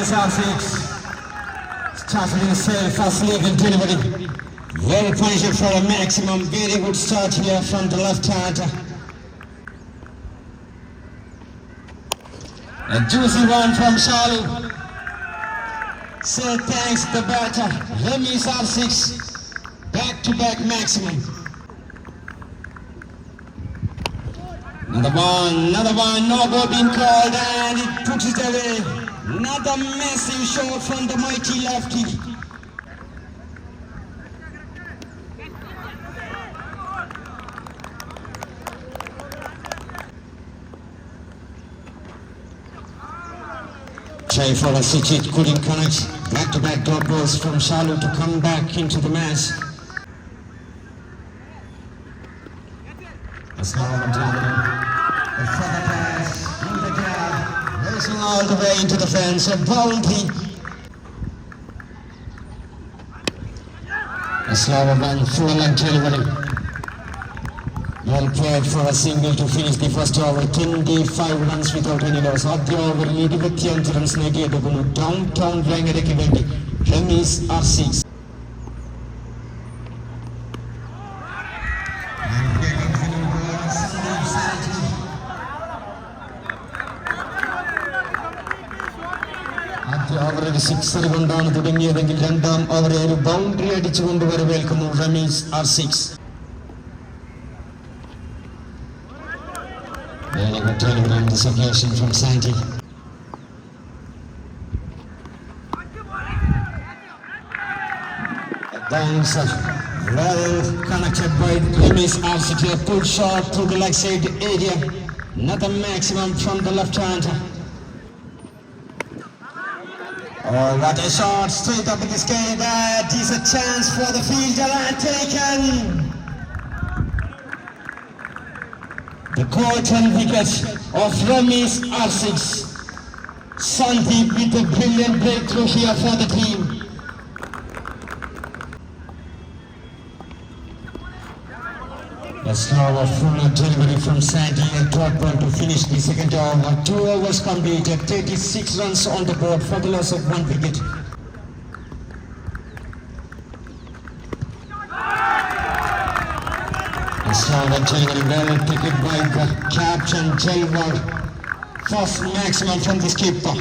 Release R6. Started in cell, fast legal delivery. Well punished for a maximum. Very good start here from the left hand. A juicy one from Shalu. Say thanks to the batter. Release R6. Back-to-back maximum. Another one, no ball being called and it puts it away. Another massive shot from the mighty lefty. Try for a switch, it couldn't connect. Back-to-back dot balls from Shalu to come back into the match. That's now a further pass in the gap, racing all the way into the fence, a boundary. A slower one, full length delivery. Well played for a single to finish the first over, 25 runs without any loss. Adya over 25 runs നേടിയെടുക്കുന്നു downtown വേങ്ങരയ്ക്ക് വേണ്ടി Ramees R6. ആദ്യ ഓവറിൽ sixer കൊണ്ടാണ് തുടങ്ങിയതെങ്കിൽ രണ്ടാം ഓവറെ ഒരു boundary അടിച്ചുകൊണ്ട് വരവേൽക്കുന്നു Ramees R6. Very good delivery on this occasion from Santi. A bouncer, well connected by Release R6. A pull shot through the leg side area. Another maximum from the left hand. Oh, what a shot straight up in the sky. That is a chance for the fielder and taken. The golden wicket of Release R6. Sandeep with a brilliant breakthrough here for the team. That's now a full delivery from Sandy and dot ball to finish the second over. 2 overs completed, 36 runs on the board for the loss of 1 wicket. Slower delivery, well picked by the captain Jaywar. First maximum from the skipper.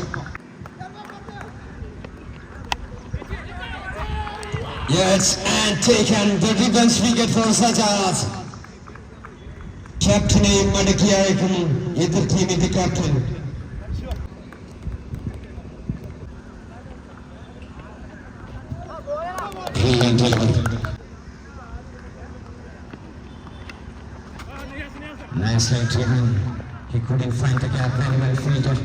Yes, and taken the revenge wicket for Sajjad. Captain Madakiyaikkum, either team is the captain. Brilliant delivery. Nicely driven. He couldn't find the gap very well fielded.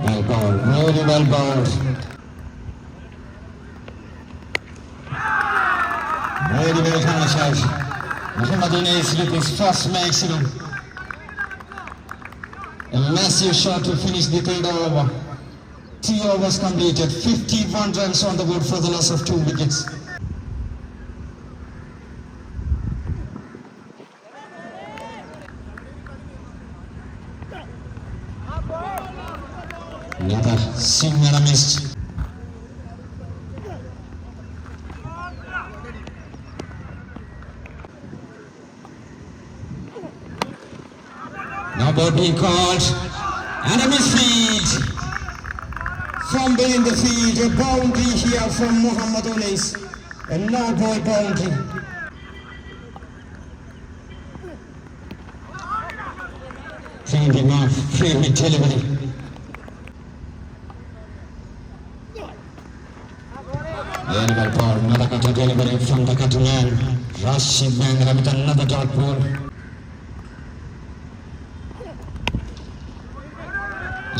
Well bowled, very well bowled. Very well finished. Muhammad Unis with his first maximum. A massive shot to finish the third over. 3 overs completed, 51 runs on the board for the loss of 2 wickets. Another swing and a miss. Now ball being called and a misfield. From within the field, a boundary here from Muhammad Unis. A no ball boundary. Cleaned him off, free with delivery. Very well ball, another cutter delivery from the cutting man. Rashid Bangra with another dot ball.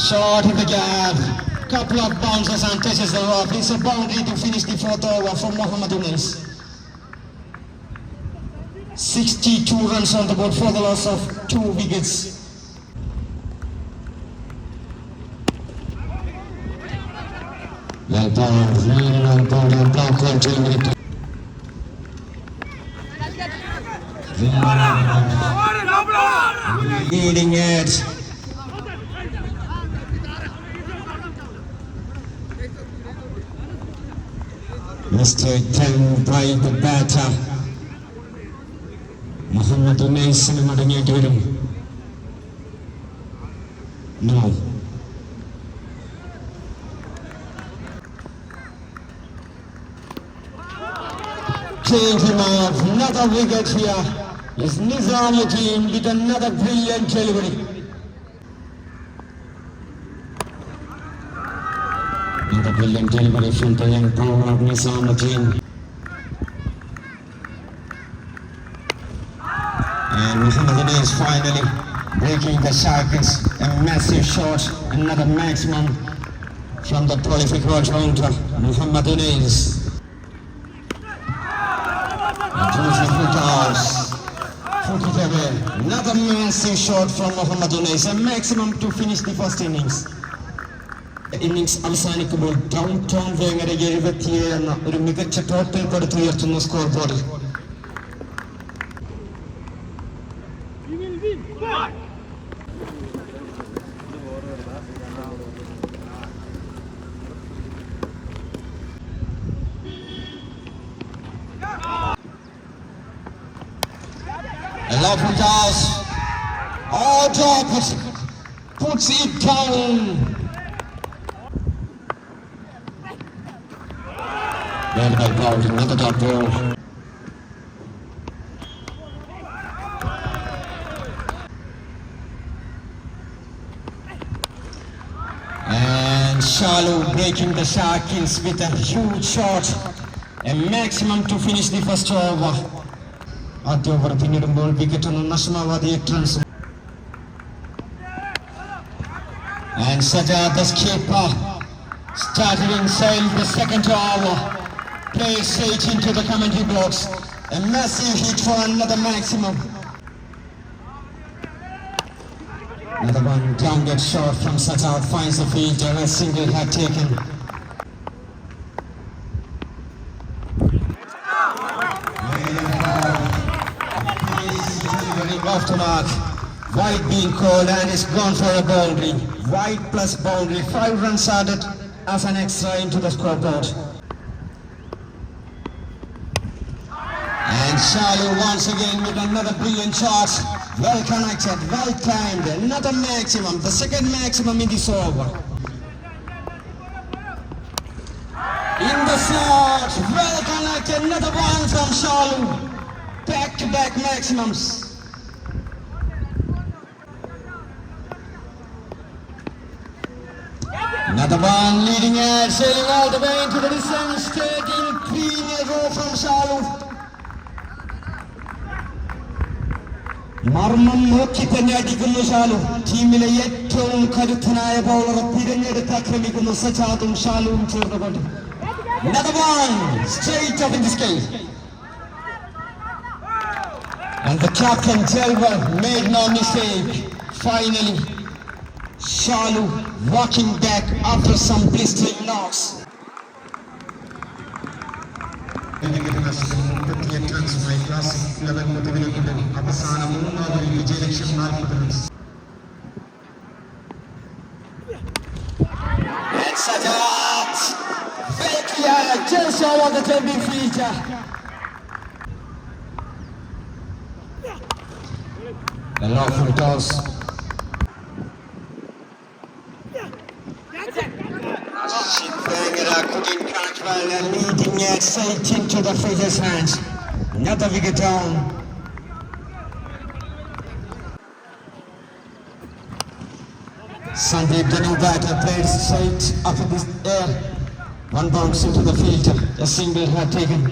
Shot in the gap, couple of bounces and touches the rock. It's a boundary to finish the 4th over for Muhammad Unis. 62 runs on the board for the loss of 2 wickets. Well bowled, really well bowled and block on delivery. Leading it. Listed 10 by the batter. Muhammad Unais മടങ്ങിയിട്ട് വരും. No. Changing of another wicket here is Nizamuddin with another brilliant delivery. Another brilliant delivery from the young power of Nizamuddin. And Muhammad Unais finally breaking the circuits. A massive shot, another maximum from the prolific all-rounder Muhammad Unais. Another massive shot from Muhammad Unais, a maximum to finish the first innings. Innings അവസാനിക്കുമ്പോൾ down town Vengara 77 എന്ന ഒരു മികച്ച total പടുത്തുയർത്തുന്ന score ബോർഡിൽ. A lovely toss. Oh, drop it. Puts it down. Well bowled, another dot ball. And Shalu breaking the Sharkins with a huge shot. A maximum to finish the first over. ആദ്യ over പിന്നിടുമ്പോൾ വിക്കറ്റൊന്നും നഷ്ടമാവാതെ 8 runs. And Sajjad the skipper started inside the second over. Plays straight into the commentary box. A massive hit for another maximum. Another one grounded shot from Sajjad finds the fielder. A single had taken. Off the mark, wide being called and it's gone for a boundary. Wide plus boundary, 5 runs added as an extra into the scoreboard. And Shalu once again with another brilliant shot. Well connected, well timed, another maximum, the second maximum in this over. In the shot, well connected, another one from Shalu. Back to back maximums. Another one leading edge, sailing all the way into the distance, taking 3 in a row from Shalu. മർമ്മം നോക്കി തന്നെ അടിക്കുന്നു ഷാലു. ടീമിലെ ഏറ്റവും കരുത്തനായ ബൗളറെ തിരഞ്ഞെടുത്ത് ആക്രമിക്കുന്നു സജാദും ഷാലുവും ചേർന്നുകൊണ്ട്. Another one straight up in the scale. And the captain Delver made no mistake. Finally Shalu walking back after some blistering knocks. And Sajjad very clear, just over the turning fielder. A lawful toss. Shivangara couldn't catch well and leading it straight into the fielder's hands. Another wicket down. Sandeep, the new batter, played straight up in the air. One bounce into the field. A single had taken.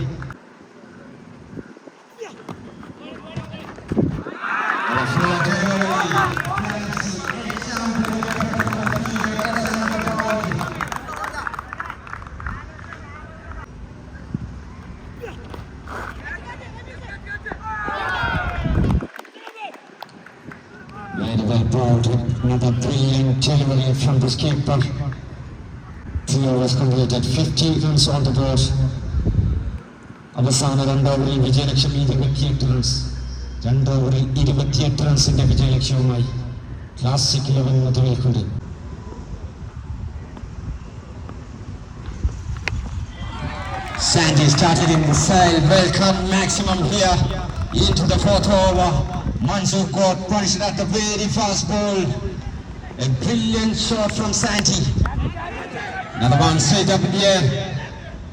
Very well bowled. Another brilliant delivery from the skipper. 3 overs completed, 50 runs on the board. അവസാന 2 ഓവറിൽ വിജയലക്ഷ്യം 28 runs. 2 ഓവറിൽ 28 റൺസിന്റെ വിജയലക്ഷ്യവുമായി classic 11 മുതലേക്കുണ്ട്. Sandy started in the side. Welcome maximum here into the fourth over. Mansoor got punished at the very fast ball. A brilliant shot from Sandy. Another one straight up in the air.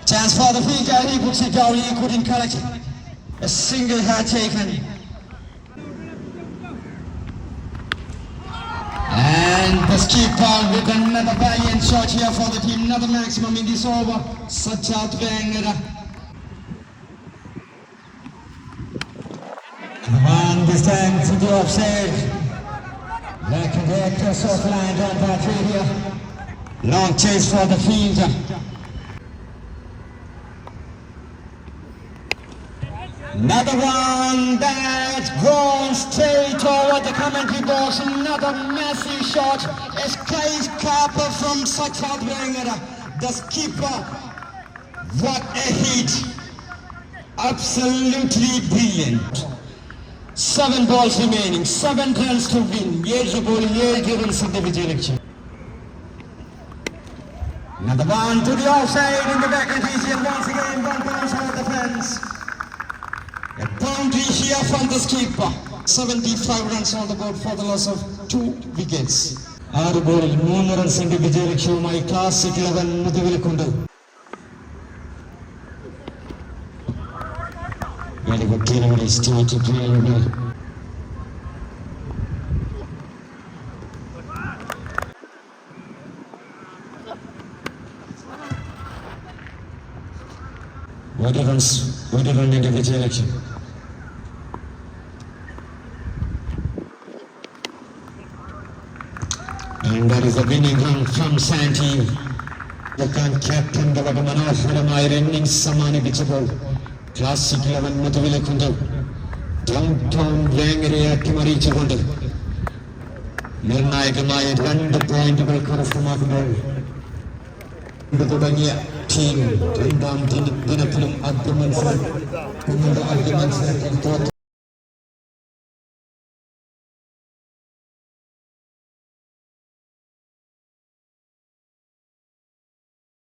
Chance for the fielder. He puts it down. He couldn't collect it. A single had taken. And the skipper with another valiant shot here for the team. Another maximum in this over. Sajjad Vengara. And this time to the offside. Like a director soft line on that area. Long chase for the fielder. Another one that's gone straight over the commentary box. Another massive shot. A skyscraper from Sajjad Vengara, the skipper. What a hit. Absolutely brilliant. 7 balls remaining, 7 runs to win. 7 ball, 7 runs in the Vijay. Another one to the offside in the back and region. Once again, 1 bounce out the fence. A boundary here from the skipper. 75 runs on the board for the loss of 2 wickets. 6 ball, 3 runs in the Vijay. My classic 11 Mudavilakundu. Very good delivery, started really well. What a run in the Vijay election. And that is a winning run from Santi. The captain, the Manoj innings സമ്മാനിപ്പിച്ചപ്പോൾ Classic 11 Mudavilakundu downtown Vengare അട്ടിമറിച്ചുകൊണ്ട് നിർണായകമായ 2 പോയിന്റുകൾ കരസ്ഥമാക്കുമ്പോൾ തുടങ്ങിയ team 2ാം ദിനത്തിലും ആദ്യ മത്സരത്തിൽ തോറ്റു.